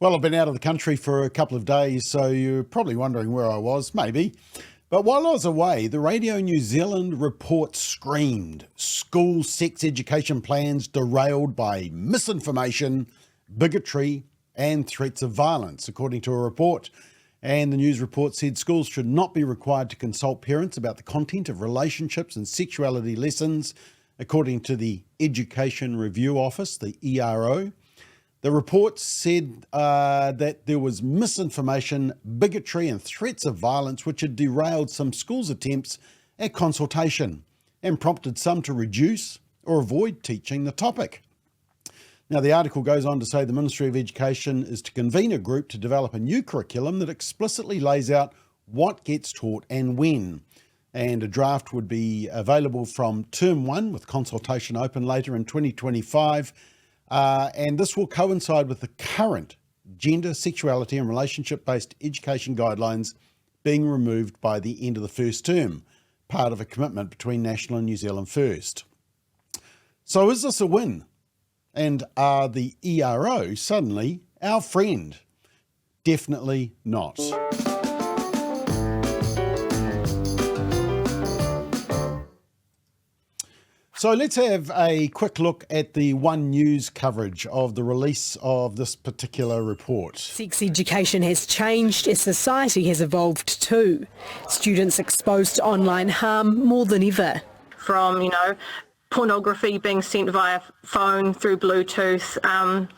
Well, I've been out of the country for a couple of days, so you're probably wondering where I was, maybe. But while I was away, the Radio New Zealand report screamed, school sex education plans derailed by misinformation, bigotry and threats of violence, according to a report. And the news report said schools should not be required to consult parents about the content of relationships and sexuality lessons, according to the Education Review Office, the ERO. The report said that there was misinformation, bigotry and threats of violence which had derailed some schools' attempts at consultation and prompted some to reduce or avoid teaching the topic. Now, the article goes on to say the Ministry of Education is to convene a group to develop a new curriculum that explicitly lays out what gets taught and when. And a draft would be available from Term 1 with consultation open later in 2025. And this will coincide with the current gender, sexuality and relationship-based education guidelines being removed by the end of the first term, part of a commitment between National and New Zealand First. So is this a win? And are the ERO suddenly our friend? Definitely not. So let's have a quick look at the One News coverage of the release of this particular report. Sex education has changed as society has evolved too. Students exposed to online harm more than ever. From, pornography being sent via phone through Bluetooth,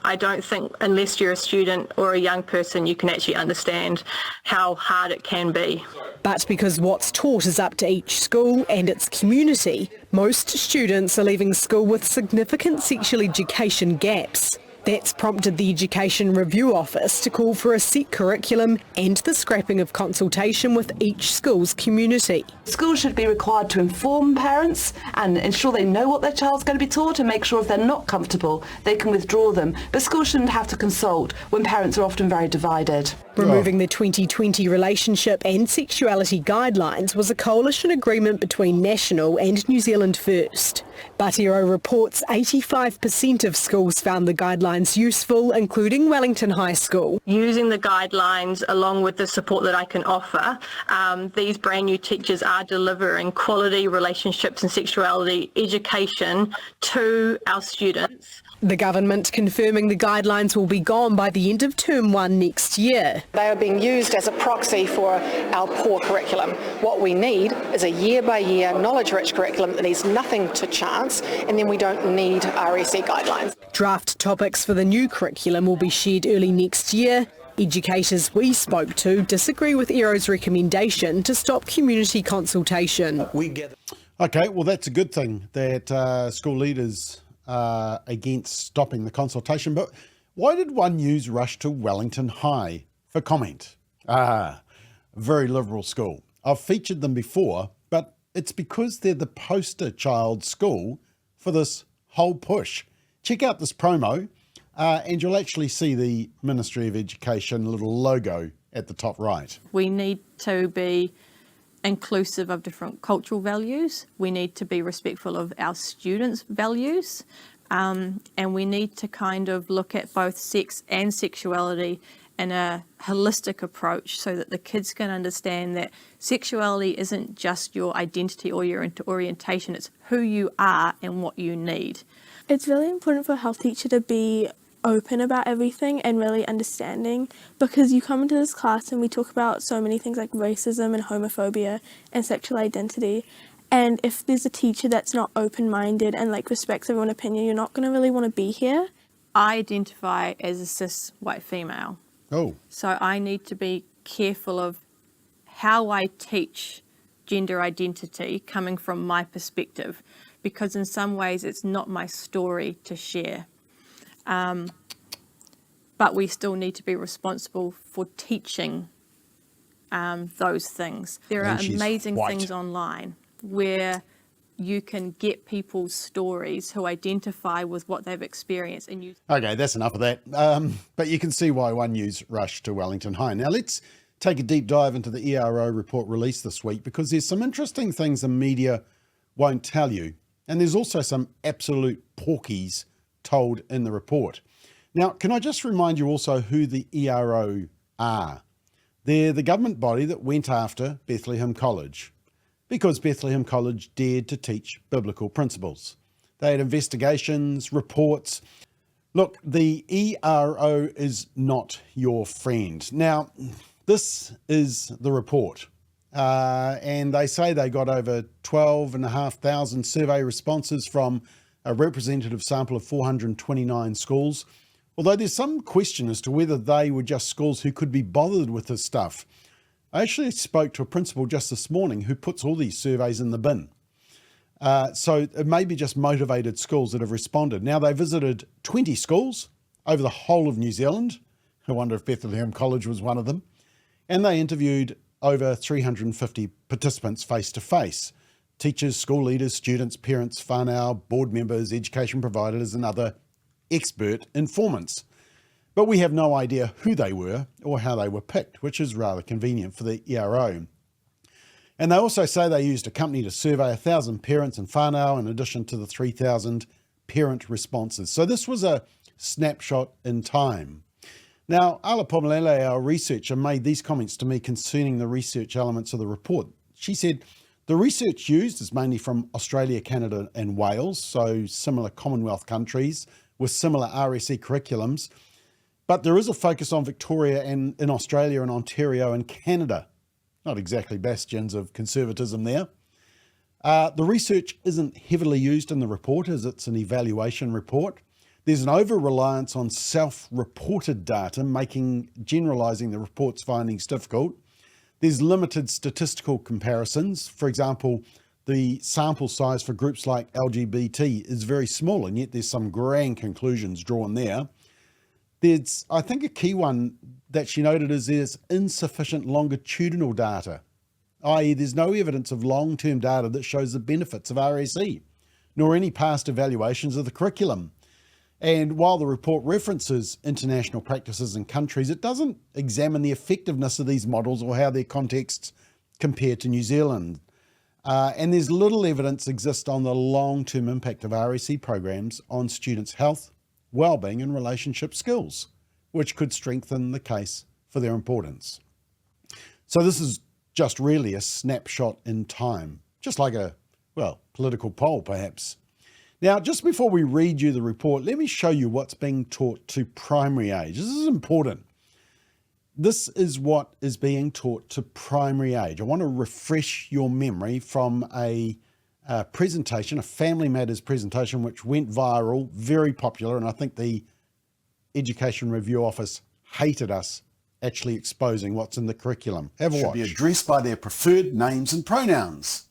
I don't think unless you're a student or a young person you can actually understand how hard it can be. But because what's taught is up to each school and its community, most students are leaving school with significant sexual education gaps. That's prompted the Education Review Office to call for a set curriculum and the scrapping of consultation with each school's community. Schools should be required to inform parents and ensure they know what their child's going to be taught and make sure if they're not comfortable, they can withdraw them. But schools shouldn't have to consult when parents are often very divided. Removing the 2020 relationship and sexuality guidelines was a coalition agreement between National and New Zealand First. But ERO reports 85% of schools found the guidelines useful, including Wellington High School. Using the guidelines along with the support that I can offer, these brand new teachers are delivering quality relationships and sexuality education to our students. The government confirming the guidelines will be gone by the end of Term 1 next year. They are being used as a proxy for our poor curriculum. What we need is a year-by-year knowledge-rich curriculum that leaves nothing to chance, and then we don't need RSE guidelines. Draft topics for the new curriculum will be shared early next year. Educators we spoke to disagree with ERO's recommendation to stop community consultation. Okay, well, that's a good thing that school leaders against stopping the consultation. But why did One News rush to Wellington High for comment? Very liberal school. I've featured them before, but it's because they're the poster child school for this whole push. Check out this promo and you'll actually see the Ministry of Education little logo at the top right. We need to be inclusive of different cultural values. We need to be respectful of our students' values. And we need to kind of look at both sex and sexuality in a holistic approach so that the kids can understand that sexuality isn't just your identity or your orientation, it's who you are and what you need. It's really important for a health teacher to be open about everything and really understanding, because you come into this class and we talk about so many things like racism and homophobia and sexual identity, and if there's a teacher that's not open-minded and respects everyone's opinion, you're not going to really want to be here. I identify as a cis white female. Oh. So I need to be careful of how I teach gender identity coming from my perspective, because in some ways it's not my story to share. But we still need to be responsible for teaching those things. There are amazing things online where you can get people's stories who identify with what they've experienced. And Okay, that's enough of that. But you can see why One News rushed to Wellington High. Now let's take a deep dive into the ERO report released this week, because there's some interesting things the media won't tell you. And there's also some absolute porkies told in the report. Now, can I just remind you also who the ERO are? They're the government body that went after Bethlehem College because Bethlehem College dared to teach biblical principles. They had investigations, reports. Look, the ERO is not your friend. Now, this is the report. And they say they got over 12,500 survey responses from a representative sample of 429 schools. Although there's some question as to whether they were just schools who could be bothered with this stuff. I actually spoke to a principal just this morning who puts all these surveys in the bin. So it may be just motivated schools that have responded. Now, they visited 20 schools over the whole of New Zealand. I wonder if Bethlehem College was one of them. And they interviewed over 350 participants face-to-face. Teachers, school leaders, students, parents, whānau, board members, education providers and other expert informants. But we have no idea who they were or how they were picked, which is rather convenient for the ERO. And they also say they used a company to survey 1,000 parents in whānau in addition to the 3,000 parent responses. So this was a snapshot in time. Now, Ala Pomelele, our researcher, made these comments to me concerning the research elements of the report. She said, the research used is mainly from Australia, Canada and Wales, so similar Commonwealth countries with similar RSE curriculums. But there is a focus on Victoria and in Australia and Ontario and Canada. Not exactly bastions of conservatism there. The research isn't heavily used in the report as it's an evaluation report. There's an over-reliance on self-reported data, making generalising the report's findings difficult. There's limited statistical comparisons. For example, the sample size for groups like LGBT is very small, and yet there's some grand conclusions drawn there. There's, I think, a key one that she noted is there's insufficient longitudinal data, i.e. there's no evidence of long-term data that shows the benefits of RSE, nor any past evaluations of the curriculum. And while the report references international practices and countries, it doesn't examine the effectiveness of these models or how their contexts compare to New Zealand. And there's little evidence exists on the long-term impact of RSE programs on students' health, well-being and relationship skills, which could strengthen the case for their importance. So this is just really a snapshot in time, just like a, well, political poll perhaps. Now, just before we read you the report, let me show you what's being taught to primary age. This is important. This is what is being taught to primary age. I want to refresh your memory from a presentation, a Family Matters presentation, which went viral, very popular, and I think the Education Review Office hated us actually exposing what's in the curriculum. Have a watch. Should be addressed by their preferred names and pronouns.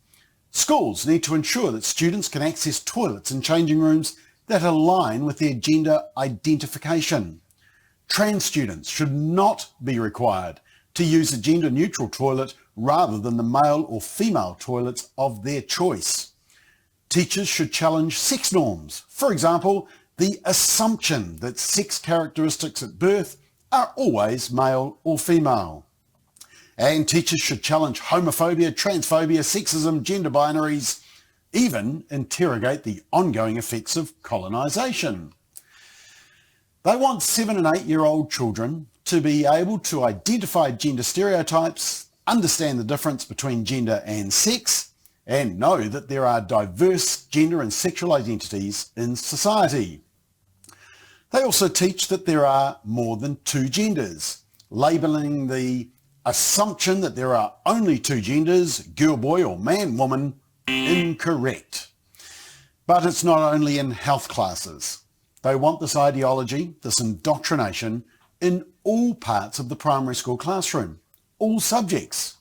Schools need to ensure that students can access toilets and changing rooms that align with their gender identification. Trans students should not be required to use a gender-neutral toilet rather than the male or female toilets of their choice. Teachers should challenge sex norms. For example, the assumption that sex characteristics at birth are always male or female. And teachers should challenge homophobia, transphobia, sexism, gender binaries, even interrogate the ongoing effects of colonisation. They want 7 and 8-year-old children to be able to identify gender stereotypes, understand the difference between gender and sex, and know that there are diverse gender and sexual identities in society. They also teach that there are more than 2 genders, labelling the assumption that there are only 2 genders, girl, boy or man, woman, incorrect. But it's not only in health classes. They want this ideology, this indoctrination, in all parts of the primary school classroom, all subjects.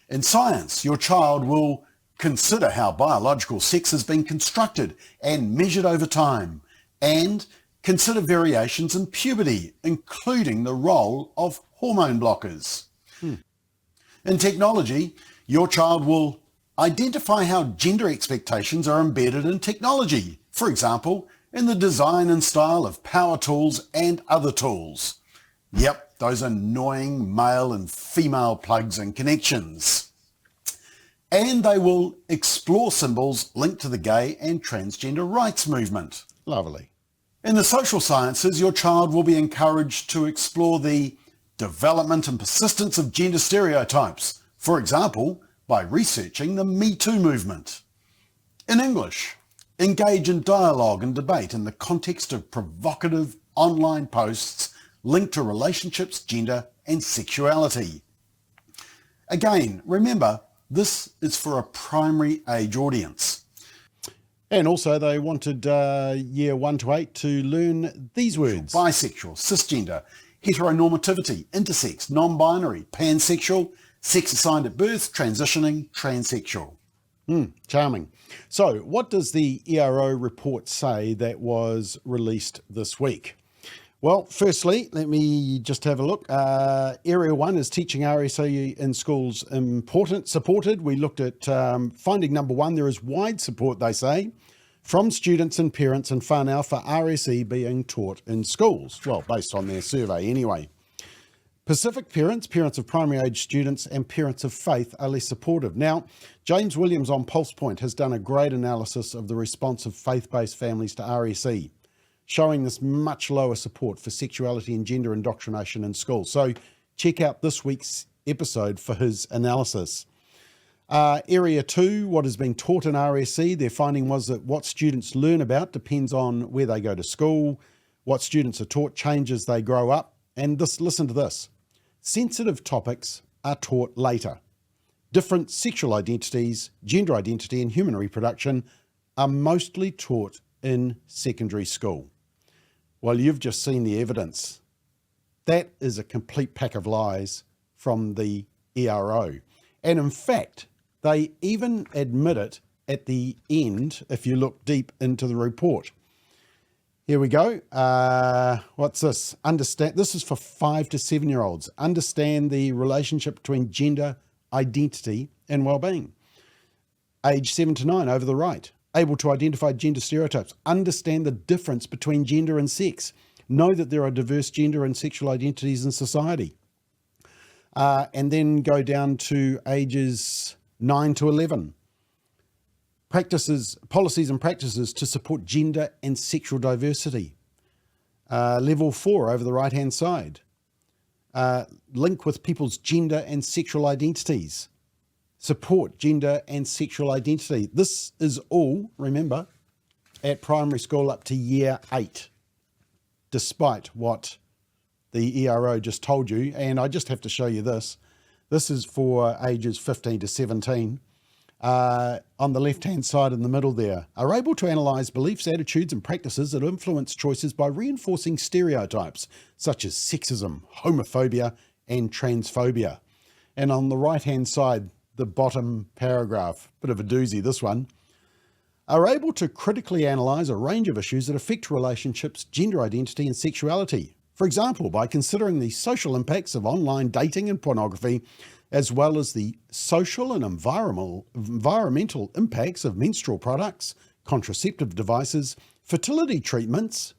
In science, your child will consider how biological sex has been constructed and measured over time, and consider variations in puberty, including the role of hormone blockers. In technology, your child will identify how gender expectations are embedded in technology, for example, in the design and style of power tools and other tools. Yep, those annoying male and female plugs and connections. And they will explore symbols linked to the gay and transgender rights movement. Lovely. In the social sciences, your child will be encouraged to explore the development and persistence of gender stereotypes, for example, by researching the Me Too movement. In English, engage in dialogue and debate in the context of provocative online posts linked to relationships, gender and sexuality. Again, remember, this is for a primary age audience. And also they wanted year 1 to 8 to learn these words. Bisexual, cisgender, heteronormativity, intersex, non-binary, pansexual, sex assigned at birth, transitioning, transsexual. Charming. So what does the ERO report say that was released this week? Well, firstly, let me just have a look. Area 1 is teaching RSE in schools supported. We looked at finding number 1. There is wide support, they say, from students and parents in whānau for RSE being taught in schools. Well, based on their survey anyway. Pacific parents of primary age students and parents of faith are less supportive. Now, James Williams on Pulse Point has done a great analysis of the response of faith-based families to RSE, showing this much lower support for sexuality and gender indoctrination in schools. So check out this week's episode for his analysis. Area 2, what has been taught in RSE, their finding was that what students learn about depends on where they go to school. What students are taught changes as they grow up. And this, listen to this. Sensitive topics are taught later. Different sexual identities, gender identity and human reproduction are mostly taught in secondary school. Well, you've just seen the evidence. That is a complete pack of lies from the ERO. And in fact, they even admit it at the end if you look deep into the report. Here we go. What's this? This is for 5 to 7-year-olds. Understand the relationship between gender, identity and well-being. Age 7 to 9 over the right. Able to identify gender stereotypes. Understand the difference between gender and sex. Know that there are diverse gender and sexual identities in society. And then go down to ages 9 to 11. Policies and practices to support gender and sexual diversity. Level 4 over the right-hand side. Link with people's gender and sexual identities. Support gender and sexual identity. This is all, remember, at primary school up to year 8, despite what the ERO just told you. And I just have to show you this. This is for ages 15 to 17. On the left-hand side in the middle there, are able to analyse beliefs, attitudes and practices that influence choices by reinforcing stereotypes such as sexism, homophobia and transphobia. And on the right-hand side, the bottom paragraph, bit of a doozy this one, are able to critically analyse a range of issues that affect relationships, gender identity and sexuality. For example, by considering the social impacts of online dating and pornography, as well as the social and environmental impacts of menstrual products, contraceptive devices, fertility treatments,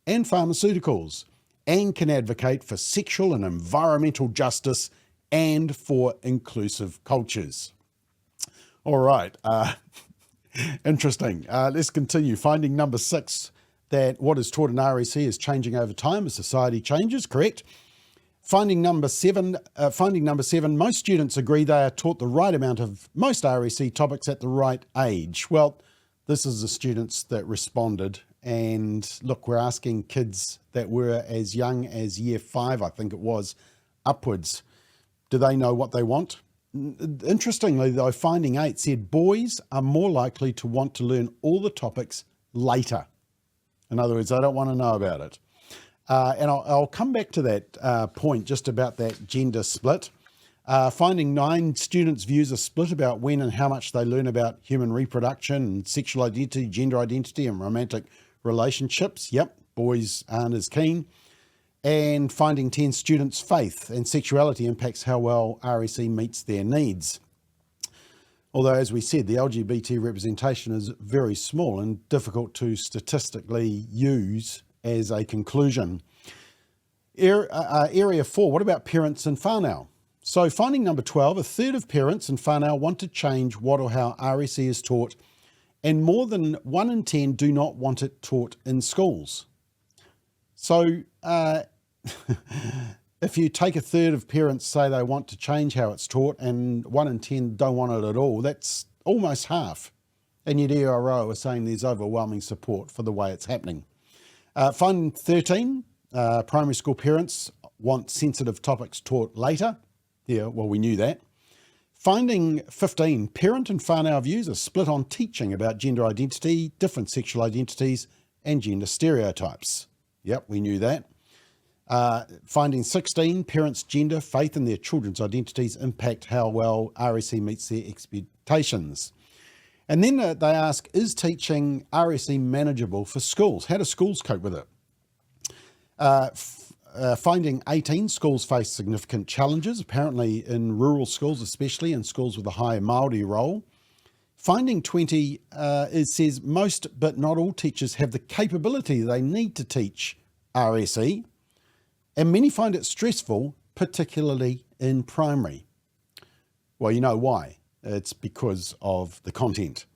and pharmaceuticals, and can advocate for sexual and environmental justice and for inclusive cultures. All right, interesting. Let's continue. Finding number 6, that what is taught in RSE is changing over time as society changes, correct? Finding number 7, most students agree they are taught the right amount of most RSE topics at the right age. Well, this is the students that responded. And look, we're asking kids that were as young as year 5, I think it was, upwards. Do they know what they want? Interestingly, though, finding 8 said boys are more likely to want to learn all the topics later. In other words, they don't want to know about it. And I'll come back to that point just about that gender split. Finding 9, students' views are split about when and how much they learn about human reproduction and sexual identity, gender identity and romantic relationships. Yep, boys aren't as keen. And finding 10, students' faith and sexuality impacts how well RSE meets their needs. Although, as we said, the LGBT representation is very small and difficult to statistically use as a conclusion. Area 4, what about parents in whānau? So finding number 12, a third of parents in whānau want to change what or how RSE is taught, and more than 1 in 10 do not want it taught in schools. So if you take a third of parents say they want to change how it's taught and 1 in 10 don't want it at all, that's almost half. And yet ERO are saying there's overwhelming support for the way it's happening. Finding 13, primary school parents want sensitive topics taught later. Yeah, well, we knew that. Finding 15, parent and whānau views are split on teaching about gender identity, different sexual identities, and gender stereotypes. Yep, we knew that. Finding 16, parents' gender, faith and their children's identities impact how well RSE meets their expectations. And then they ask, is teaching RSE manageable for schools? How do schools cope with it? Finding 18, schools face significant challenges, apparently in rural schools, especially in schools with a high Māori role. Finding 20, it says most but not all teachers have the capability they need to teach RSE, and many find it stressful, particularly in primary. Well, you know why. It's because of the content.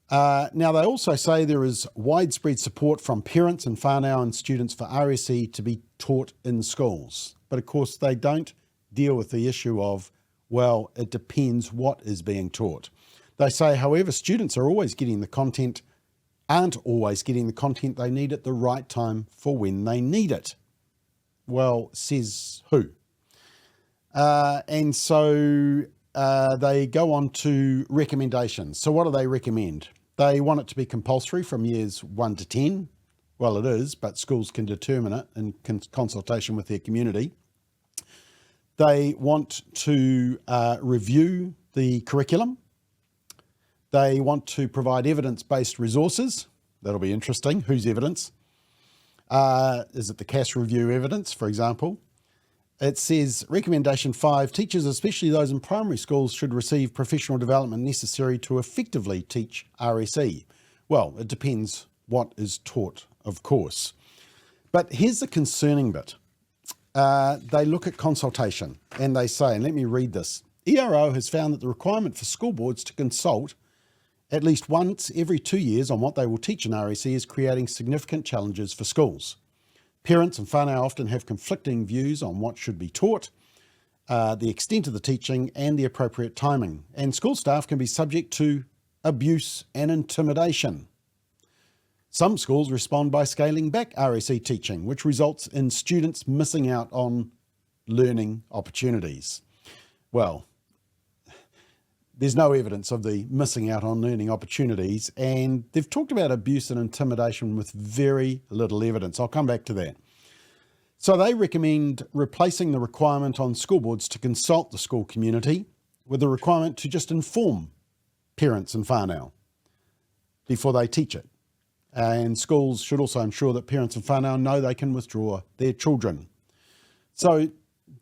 Now, they also say there is widespread support from parents and whānau and students for RSE to be taught in schools. But of course, they don't deal with the issue of, well, it depends what is being taught. They say, however, students aren't always getting the content they need at the right time for when they need it. Well, says who? And so they go on to recommendations. So what do they recommend? They want it to be compulsory from years 1 to 10. Well, it is, but schools can determine it in consultation with their community. They want to review the curriculum. They want to provide evidence-based resources. That'll be interesting. Whose evidence? Is it the CAS review evidence, for example? It says, recommendation 5, teachers, especially those in primary schools, should receive professional development necessary to effectively teach RSE. Well, it depends what is taught, of course. But here's the concerning bit. They look at consultation and they say, and let me read this, ERO has found that the requirement for school boards to consult at least once every 2 years on what they will teach in RSE is creating significant challenges for schools. Parents and whānau often have conflicting views on what should be taught, the extent of the teaching and the appropriate timing. And school staff can be subject to abuse and intimidation. Some schools respond by scaling back RSE teaching, which results in students missing out on learning opportunities. Well, there's no evidence of the missing out on learning opportunities, and they've talked about abuse and intimidation with very little evidence. I'll come back to that. So they recommend replacing the requirement on school boards to consult the school community with the requirement to just inform parents and whānau before they teach it. And schools should also ensure that parents and whānau know they can withdraw their children. So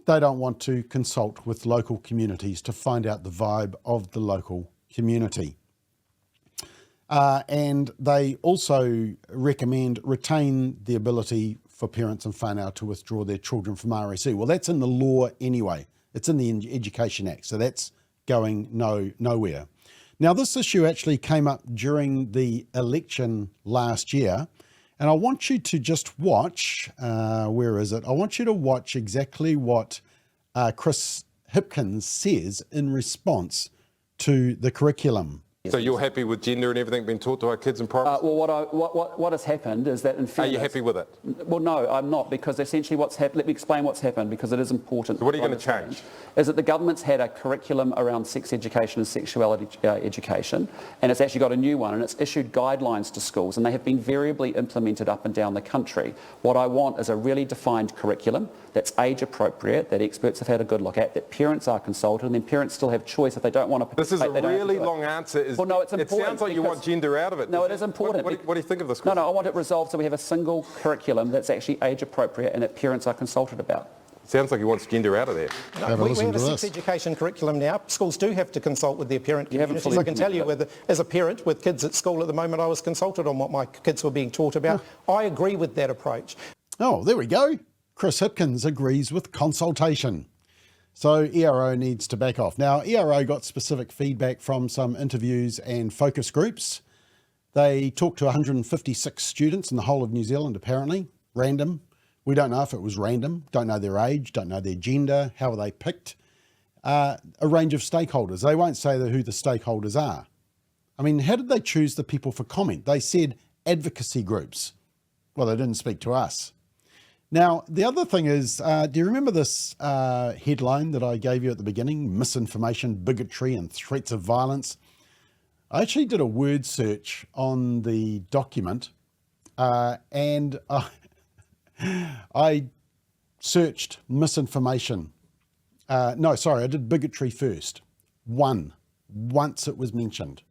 they don't want to consult with local communities to find out the vibe of the local community. And they also recommend retain the ability for parents and whānau to withdraw their children from RSE. Well, that's in the law anyway. It's in the Education Act, so that's going nowhere. Now, this issue actually came up during the election last year, and I want you to just watch, where is it? I want you to watch exactly what Chris Hipkins says in response to the curriculum. So you're happy with gender and everything being taught to our kids in primary? Well, what has happened is that in fairness... Are you happy with it? Well, no, I'm not, because essentially what's happened... Let me explain what's happened, because it is important. So what are you going to change? Is that the government's had a curriculum around sex education and sexuality education, and it's actually got a new one, and it's issued guidelines to schools, and they have been variably implemented up and down the country. What I want is a really defined curriculum that's age appropriate, that experts have had a good look at, that parents are consulted, and then parents still have choice if they don't want to participate. This is a really long answer. Well, no, it's important. It sounds like you want gender out of it. No, it is important. What do you think of this? No, I want it resolved so we have a single curriculum that's actually age appropriate and that parents are consulted about. Sounds like he wants gender out of there. No, we have a sex education curriculum now. Schools do have to consult with their parent communities. I can tell you, as a parent with kids at school at the moment, I was consulted on what my kids were being taught about. I agree with that approach. Oh, there we go. Chris Hipkins agrees with consultation. So ERO needs to back off. Now, ERO got specific feedback from some interviews and focus groups. They talked to 156 students in the whole of New Zealand, apparently. random. We don't know if it was random, don't know their age, don't know their gender, how were they picked. A range of stakeholders. They won't say who the stakeholders are. I mean, how did they choose the people for comment? They said advocacy groups. Well, they didn't speak to us. Now, the other thing is, do you remember this headline that I gave you at the beginning? Misinformation, bigotry and threats of violence. I actually did a word search on the document and I searched misinformation. I did bigotry first. Once it was mentioned.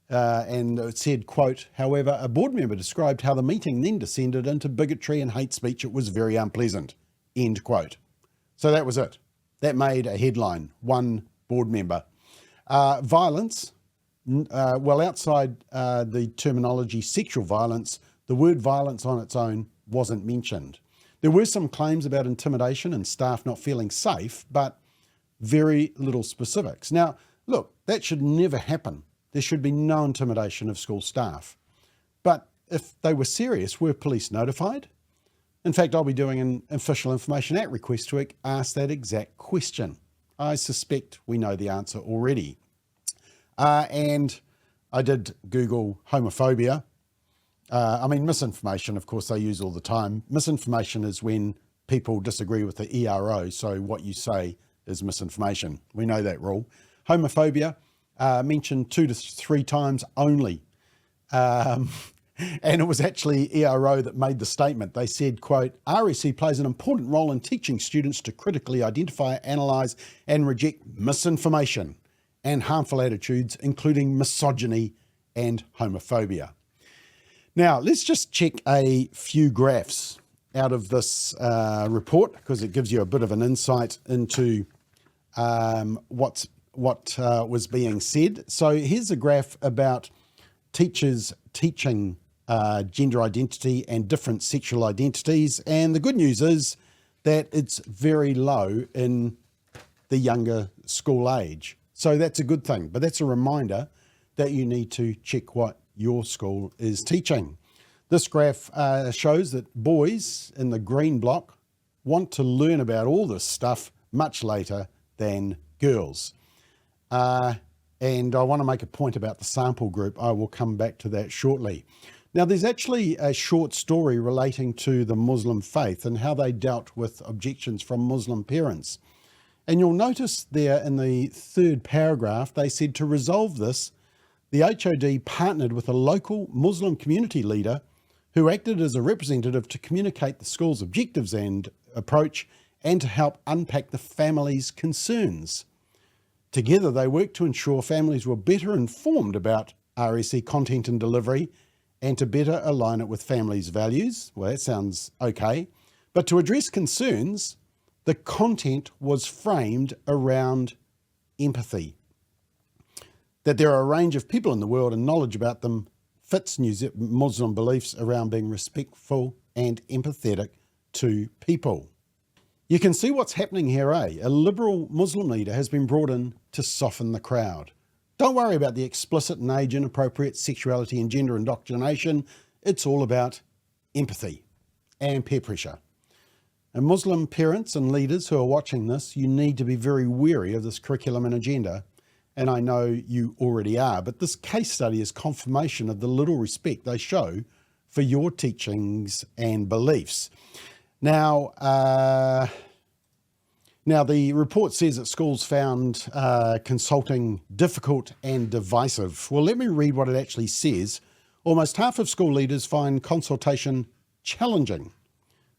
And it said, quote, however, a board member described how the meeting then descended into bigotry and hate speech. It was very unpleasant, end quote. So that was it. That made a headline, one board member. Violence, outside the terminology sexual violence, the word violence on its own wasn't mentioned. There were some claims about intimidation and staff not feeling safe, but very little specifics. Now, look, that should never happen. There should be no intimidation of school staff. But if they were serious, were police notified? In fact, I'll be doing an Official Information Act request to ask that exact question. I suspect we know the answer already. And I did Google homophobia. Misinformation, of course, they use all the time. Misinformation is when people disagree with the ERO, so what you say is misinformation. We know that rule. Homophobia, mentioned 2 to 3 times only. And it was actually ERO that made the statement. They said, quote, RSC plays an important role in teaching students to critically identify, analyse and reject misinformation and harmful attitudes, including misogyny and homophobia. Now, let's just check a few graphs out of this report, because it gives you a bit of an insight into what was being said. So here's a graph about teachers teaching gender identity and different sexual identities. And the good news is that it's very low in the younger school age. So that's a good thing, but that's a reminder that you need to check what your school is teaching. This graph shows that boys in the green block want to learn about all this stuff much later than girls. And I want to make a point about the sample group. I will come back to that shortly. Now, there's actually a short story relating to the Muslim faith and how they dealt with objections from Muslim parents. And you'll notice there in the third paragraph, they said to resolve this, the HOD partnered with a local Muslim community leader who acted as a representative to communicate the school's objectives and approach and to help unpack the family's concerns. Together, they worked to ensure families were better informed about RSE content and delivery and to better align it with families' values. Well, that sounds okay. But to address concerns, the content was framed around empathy. That there are a range of people in the world and knowledge about them fits Muslim beliefs around being respectful and empathetic to people. You can see what's happening here, eh? A liberal Muslim leader has been brought in to soften the crowd. Don't worry about the explicit and age inappropriate sexuality and gender indoctrination. It's all about empathy and peer pressure. And Muslim parents and leaders who are watching this, you need to be very wary of this curriculum and agenda. And I know you already are, but this case study is confirmation of the little respect they show for your teachings and beliefs. Now the report says that schools found consulting difficult and divisive. Well, let me read what it actually says. Almost half of school leaders find consultation challenging.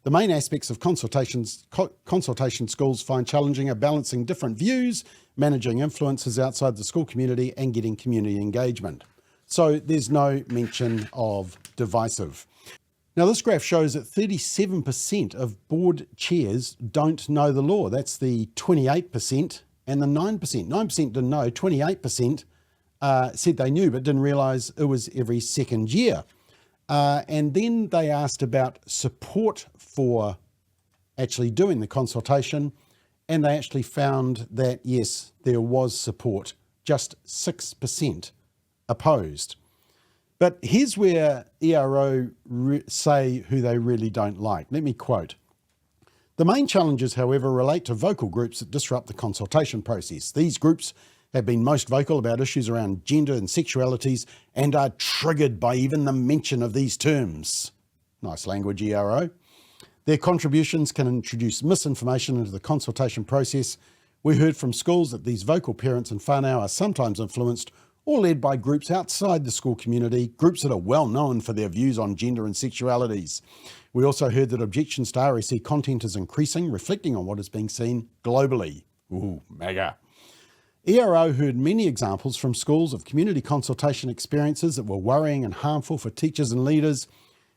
The main aspects of consultation schools find challenging are balancing different views, managing influences outside the school community, and getting community engagement. So there's no mention of divisive. Now, this graph shows that 37% of board chairs don't know the law. That's the 28% and the 9%. 9% didn't know, 28% said they knew but didn't realise it was every second year. And then they asked about support for actually doing the consultation, and they actually found that, yes, there was support, just 6% opposed. But here's where ERO say who they really don't like. Let me quote. The main challenges, however, relate to vocal groups that disrupt the consultation process. These groups have been most vocal about issues around gender and sexualities and are triggered by even the mention of these terms. Nice language, ERO. Their contributions can introduce misinformation into the consultation process. We heard from schools that these vocal parents and whānau are sometimes influenced or led by groups outside the school community, groups that are well known for their views on gender and sexualities. We also heard that objections to RSE content is increasing, reflecting on what is being seen globally. Ooh, MAGA. ERO heard many examples from schools of community consultation experiences that were worrying and harmful for teachers and leaders,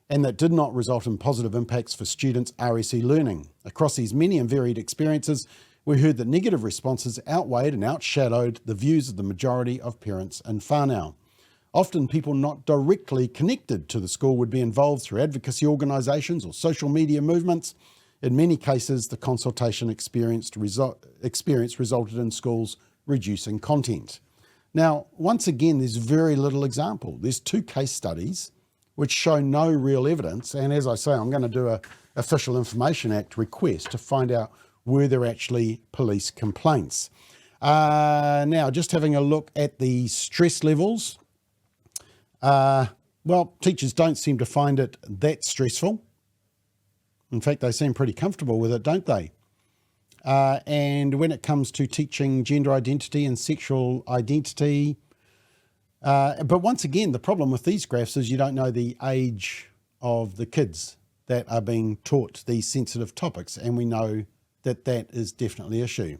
and that did not result in positive impacts for students' RSE learning. Across these many and varied experiences, we heard that negative responses outweighed and outshadowed the views of the majority of parents and whānau. Often people not directly connected to the school would be involved through advocacy organisations or social media movements. In many cases, the consultation experience resulted in schools reducing content. Now, once again, there's very little example. There's 2 case studies which show no real evidence. And as I say, I'm going to do a Official Information Act request to find out were there actually police complaints. Now, just having a look at the stress levels. Well, teachers don't seem to find it that stressful. In fact, they seem pretty comfortable with it, don't they? And when it comes to teaching gender identity and sexual identity, but once again, the problem with these graphs is you don't know the age of the kids that are being taught these sensitive topics, and we know that that is definitely an issue.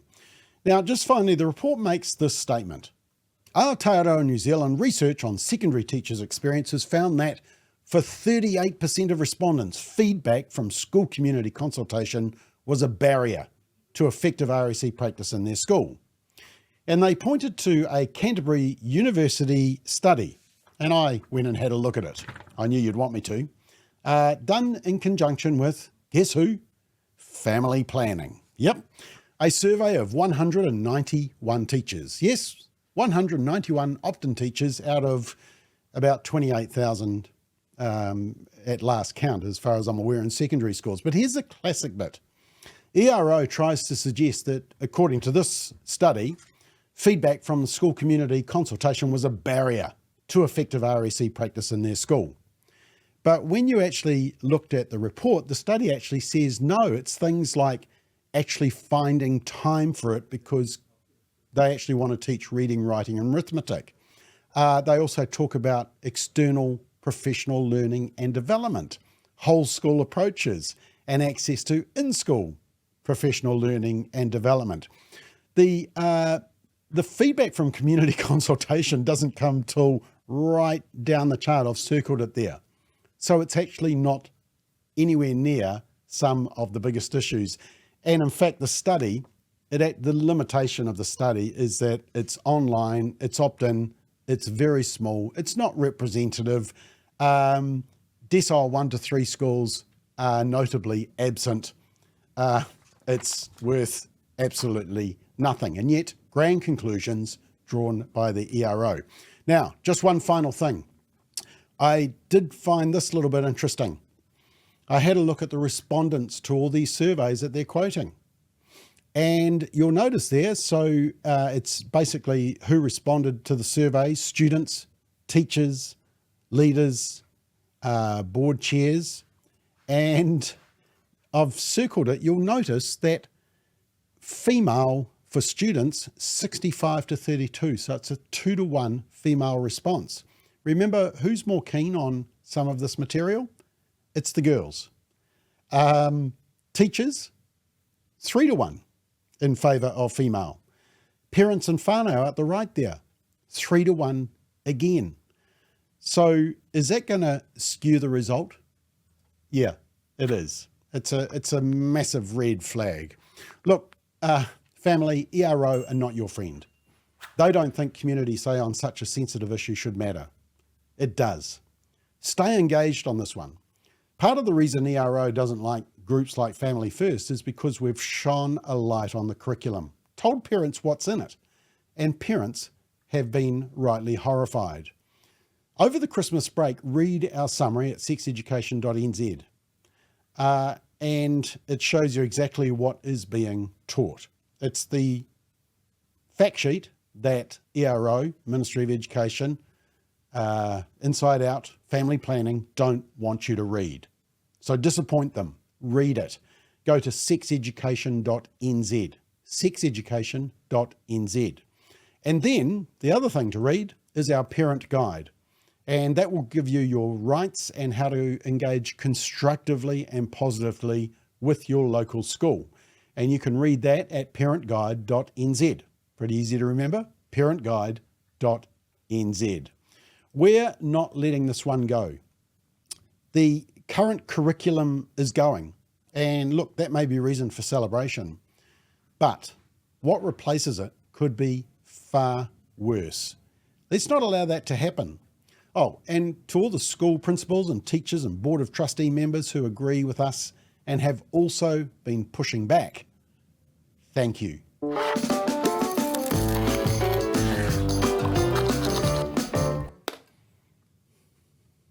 Now, just finally, the report makes this statement. Aotearoa New Zealand research on secondary teachers' experiences found that for 38% of respondents, feedback from school community consultation was a barrier to effective RSE practice in their school. And they pointed to a Canterbury University study, and I went and had a look at it. I knew you'd want me to. Done in conjunction with, guess who? Family planning. Yep. A survey of 191 teachers. Yes, 191 opt-in teachers out of about 28,000 at last count, as far as I'm aware, in secondary schools. But here's the classic bit. ERO tries to suggest that, according to this study, feedback from the school community consultation was a barrier to effective RSE practice in their school. But when you actually looked at the report, the study actually says no, it's things like actually finding time for it because they actually want to teach reading, writing and arithmetic. They also talk about external professional learning and development, whole school approaches and access to in-school professional learning and development. The feedback from community consultation doesn't come till right down the chart. I've circled it there. So it's actually not anywhere near some of the biggest issues. And in fact, the study, the limitation of the study is that it's online, it's opt-in, it's very small, it's not representative. Decile 1 to 3 schools are notably absent. It's worth absolutely nothing. And yet, grand conclusions drawn by the ERO. Now, just one final thing. I did find this a little bit interesting. I had a look at the respondents to all these surveys that they're quoting. And you'll notice there, so it's basically who responded to the surveys: students, teachers, leaders, board chairs. And I've circled it. You'll notice that female for students, 65 to 32. So it's a 2-to-1 female response. Remember, who's more keen on some of this material? It's the girls. Teachers, 3-to-1 in favour of female. Parents and whānau at the right there, 3-to-1 again. So is that going to skew the result? Yeah, it is. It's a massive red flag. Look, family, ERO are not your friend. They don't think community say on such a sensitive issue should matter. It does. Stay engaged on this one. Part of the reason ERO doesn't like groups like Family First is because we've shone a light on the curriculum, told parents what's in it, and parents have been rightly horrified. Over the Christmas break, read our summary at sexeducation.nz, and it shows you exactly what is being taught. It's the fact sheet that ERO, Ministry of Education, Inside Out, Family Planning don't want you to read. So disappoint them. Read it. Go to sexeducation.nz, sexeducation.nz. And then the other thing to read is our parent guide. And that will give you your rights and how to engage constructively and positively with your local school. And you can read that at parentguide.nz. Pretty easy to remember, parentguide.nz. We're not letting this one go. The current curriculum is going. And look, that may be a reason for celebration. But what replaces it could be far worse. Let's not allow that to happen. Oh, and to all the school principals and teachers and Board of Trustee members who agree with us and have also been pushing back, thank you.